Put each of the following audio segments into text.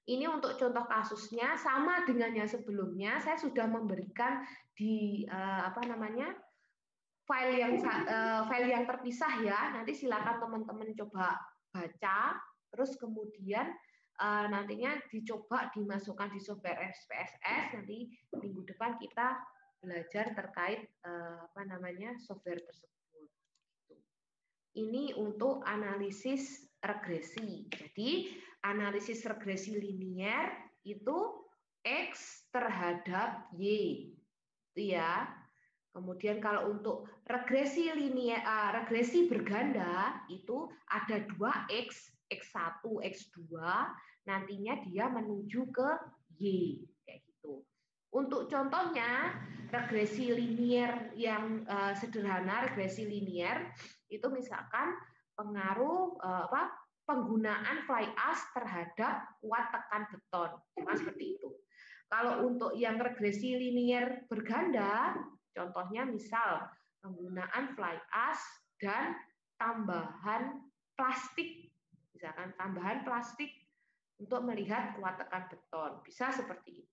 Ini untuk contoh kasusnya sama dengan yang sebelumnya. Saya sudah memberikan di file yang terpisah ya. Nanti silakan teman-teman coba baca. Terus kemudian nantinya dicoba dimasukkan di software SPSS. Nanti minggu depan kita belajar terkait software tersebut. Ini untuk analisis regresi. Jadi analisis regresi linier itu X terhadap Y. Itu ya. Kemudian kalau untuk regresi linier, regresi berganda itu ada 2X, X1, X2, nantinya dia menuju ke Y. Kayak gitu. Untuk contohnya, regresi linier yang sederhana, regresi linier, itu misalkan pengaruh penggunaan fly ash terhadap kuat tekan beton. Cuma seperti itu. Kalau untuk yang regresi linier berganda, contohnya misal penggunaan fly ash dan tambahan plastik. Misalkan tambahan plastik untuk melihat kuat tekan beton. Bisa seperti itu.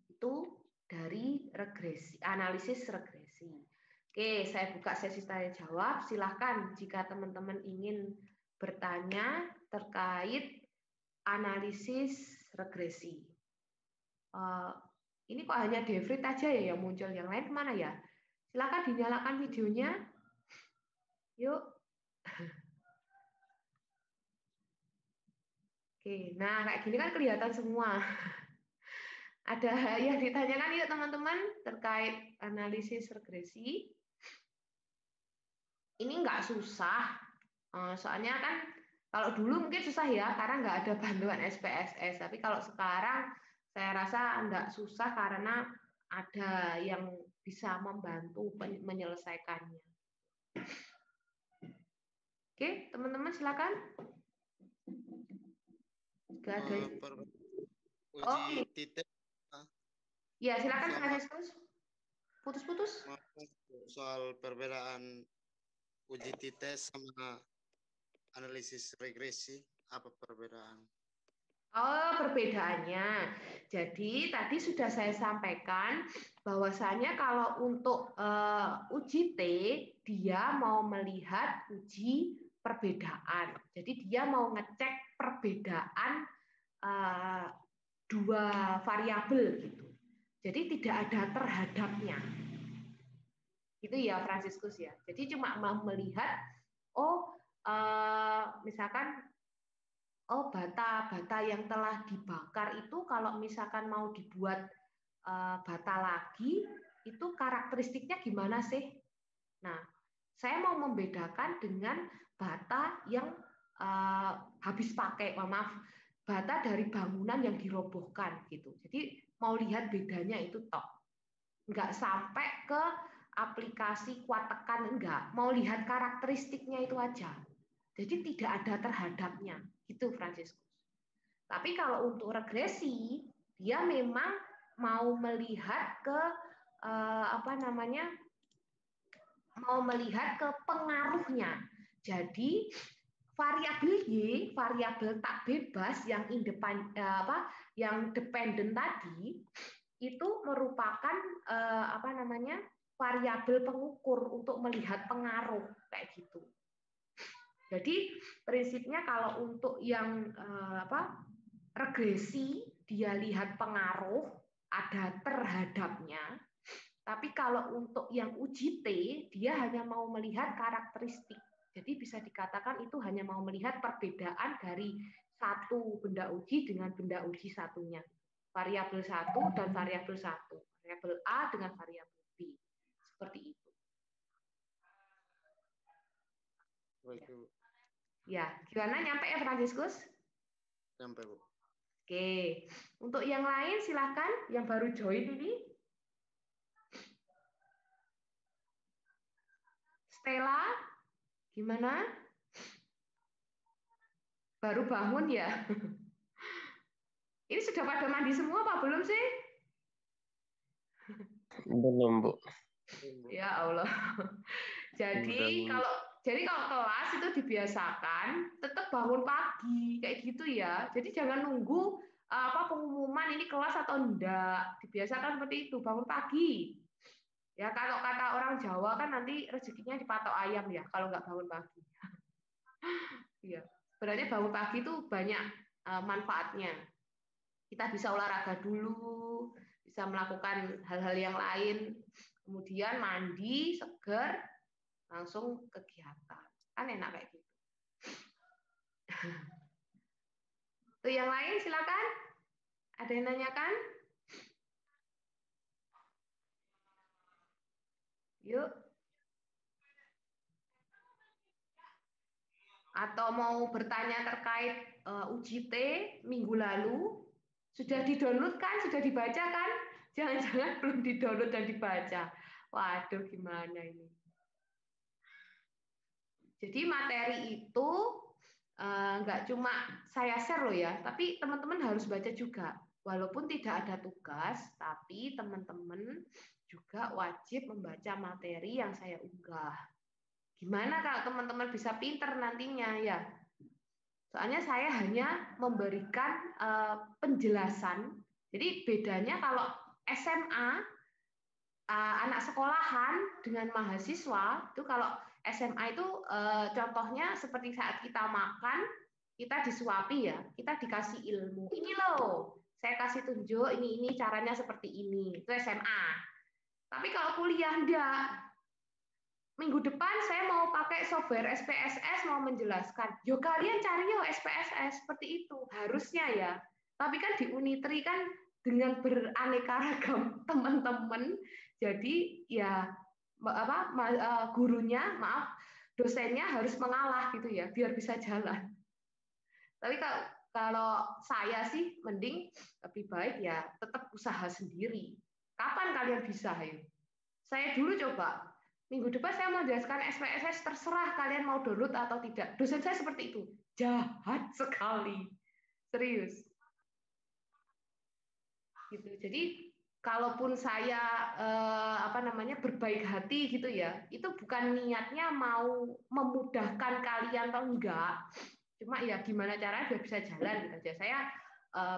Itu dari regresi, analisis regresi. Oke, saya buka sesi tanya jawab. Silahkan jika teman-teman ingin bertanya terkait analisis regresi. Ini kok hanya Devrit aja ya yang muncul, yang lain kemana ya? Silahkan dinyalakan videonya. Yuk. Oke, nah kayak gini kan kelihatan semua. Ada yang ditanyakan yuk teman-teman terkait analisis regresi. Ini nggak susah, soalnya kan kalau dulu mungkin susah ya karena nggak ada bantuan SPSS. Tapi kalau sekarang saya rasa nggak susah karena ada yang bisa membantu menyelesaikannya. Oke, teman-teman silakan. Jika ada uji titik. Ya, silakan Franciscus. Putus-putus. Soal perbedaan uji titik sama analisis regresi, apa perbedaan? Oh, perbedaannya. Jadi tadi sudah saya sampaikan bahwasanya kalau untuk uji T, dia mau melihat uji perbedaan. Jadi dia mau ngecek perbedaan dua variabel gitu. Jadi tidak ada terhadapnya. Itu ya Franciscus ya. Jadi cuma mau melihat, misalkan, bata yang telah dibakar itu kalau misalkan mau dibuat bata lagi, itu karakteristiknya gimana sih? Nah, saya mau membedakan dengan bata yang habis pakai, bata dari bangunan yang dirobohkan gitu. Jadi mau lihat bedanya itu tok. Nggak sampai ke aplikasi kuat tekan, enggak. Mau lihat karakteristiknya itu aja. Jadi tidak ada terhadapnya. Gitu Franciscus. Tapi kalau untuk regresi, dia memang mau melihat ke mau melihat ke pengaruhnya. Jadi variabel Y, variabel tak bebas yang yang dependen tadi itu merupakan variabel pengukur untuk melihat pengaruh kayak gitu. Jadi prinsipnya kalau untuk yang regresi dia lihat pengaruh ada terhadapnya. Tapi kalau untuk yang uji T dia hanya mau melihat karakteristik. Jadi bisa dikatakan itu hanya mau melihat perbedaan dari satu benda uji dengan benda uji satunya. Variabel satu dan variabel satu. Variabel A dengan variabel B. Seperti itu. Ya, gimana nyampe ya Franciscus? Sampai, Bu. Oke, untuk yang lain silakan yang baru join ini. Stella, gimana? Baru bangun ya? Ini sudah pada mandi semua apa belum sih? Belum, Bu. Ya Allah. Jadi kalau Jadi kalau kelas itu dibiasakan tetap bangun pagi kayak gitu ya. Jadi jangan nunggu pengumuman ini kelas atau enggak. Dibiasakan seperti itu, bangun pagi. Ya kalau kata orang Jawa kan nanti rezekinya dipatok ayam ya kalau nggak bangun pagi. Iya. Sebenarnya bangun pagi itu banyak manfaatnya. Kita bisa olahraga dulu, bisa melakukan hal-hal yang lain, kemudian mandi, seger, langsung kegiatan. Kan enak kayak gitu. Tuh yang lain silakan. Ada yang nanyakan? Yuk. Atau mau bertanya terkait UJT minggu lalu? Sudah di-download kan? Sudah dibaca kan? Jangan-jangan belum di-download dan dibaca. Waduh, gimana ini? Jadi materi itu nggak cuma saya share loh ya, tapi teman-teman harus baca juga. Walaupun tidak ada tugas, tapi teman-teman juga wajib membaca materi yang saya unggah. Gimana kalau teman-teman bisa pinter nantinya ya? Soalnya saya hanya memberikan penjelasan. Jadi bedanya kalau SMA anak sekolahan dengan mahasiswa itu kalau SMA itu contohnya seperti saat kita makan, kita disuapi ya, kita dikasih ilmu. Ini loh, saya kasih tunjuk ini caranya seperti ini. Itu SMA. Tapi kalau kuliah enggak. Minggu depan saya mau pakai software SPSS mau menjelaskan. Yo kalian cari yo SPSS seperti itu. Harusnya ya. Tapi kan di Unitri kan dengan beraneka ragam teman-teman, jadi ya gurunya, maaf, dosennya harus mengalah gitu ya, biar bisa jalan. Tapi kalau saya sih mending lebih baik ya tetap usaha sendiri. Kapan kalian bisa, ayo? Saya dulu coba minggu depan saya mau jelaskan SPSS, terserah kalian mau download atau tidak. Dosen saya seperti itu, jahat sekali, serius. Gitu. Jadi kalaupun saya berbaik hati gitu ya, itu bukan niatnya mau memudahkan kalian atau enggak. Cuma ya gimana caranya biar bisa jalan gitu aja. Saya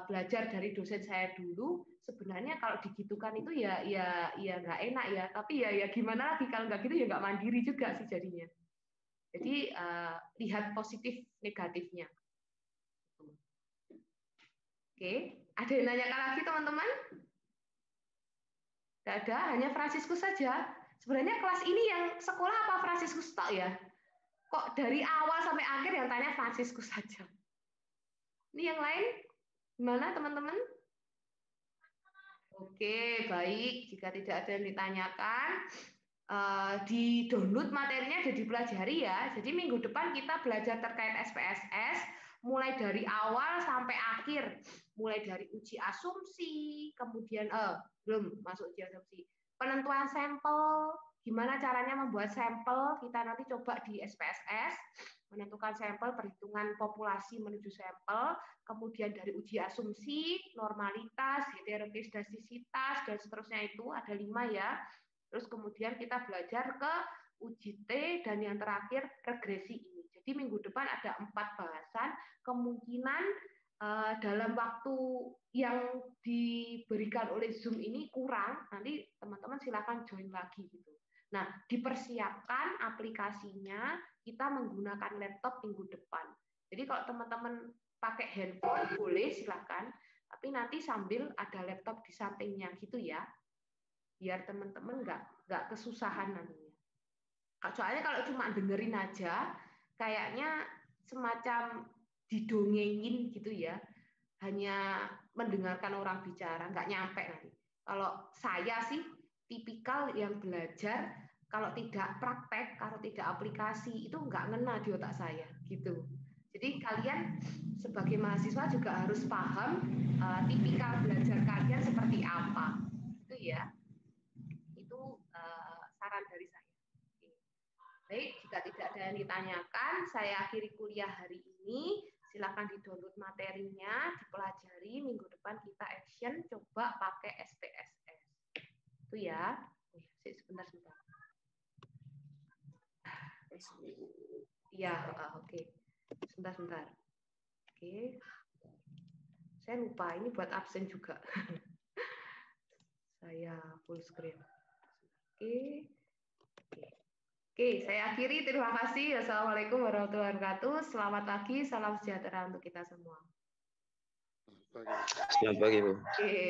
belajar dari dosen saya dulu. Sebenarnya kalau digitukan itu ya nggak enak ya. Tapi ya gimana lagi kalau nggak gitu ya nggak mandiri juga sih jadinya. Jadi lihat positif negatifnya. Oke, ada yang nanyakan lagi teman-teman? Tidak ada, hanya Fransiskus saja. Sebenarnya kelas ini yang sekolah apa Fransiskus tok ya? Kok dari awal sampai akhir yang tanya Fransiskus saja? Ini yang lain gimana teman-teman? Oke, baik. Jika tidak ada yang ditanyakan, di download materinya sudah dipelajari ya. Jadi minggu depan kita belajar terkait SPSS, mulai dari awal sampai akhir. Mulai dari uji asumsi, kemudian belum masuk uji asumsi. Penentuan sampel, gimana caranya membuat sampel, kita nanti coba di SPSS, menentukan sampel, perhitungan populasi menuju sampel, kemudian dari uji asumsi, normalitas, heterodidasitas, dan seterusnya itu ada 5 ya. Terus kemudian kita belajar ke uji T, dan yang terakhir regresi ini. Jadi minggu depan ada 4 bahasan, kemungkinan dalam waktu yang diberikan oleh Zoom ini kurang, nanti teman-teman silakan join lagi gitu. Nah, dipersiapkan aplikasinya, kita menggunakan laptop minggu depan. Jadi kalau teman-teman pakai handphone boleh silakan, tapi nanti sambil ada laptop di sampingnya gitu ya, biar teman-teman nggak kesusahan nantinya. Soalnya kalau cuma dengerin aja, kayaknya semacam didongengin gitu ya, hanya mendengarkan orang bicara, nggak nyampe nanti. Kalau saya sih tipikal yang belajar, kalau tidak praktek, kalau tidak aplikasi, itu nggak ngena di otak saya, gitu. Jadi kalian sebagai mahasiswa juga harus paham tipikal belajar kalian seperti apa, gitu ya. Itu saran dari saya. Baik, jika tidak ada yang ditanyakan, saya akhiri kuliah hari ini. Silakan di-download materinya, dipelajari. Minggu depan kita action, coba pakai SPSS. Itu ya. Sebentar. Ya, oke. Sebentar. Oke. Saya lupa, ini buat absen juga. Saya full screen. Oke. Oke, saya akhiri. Terima kasih. Assalamualaikum warahmatullahi wabarakatuh. Selamat pagi, salam sejahtera untuk kita semua. Pagi. Selamat pagi, Bu. Oke.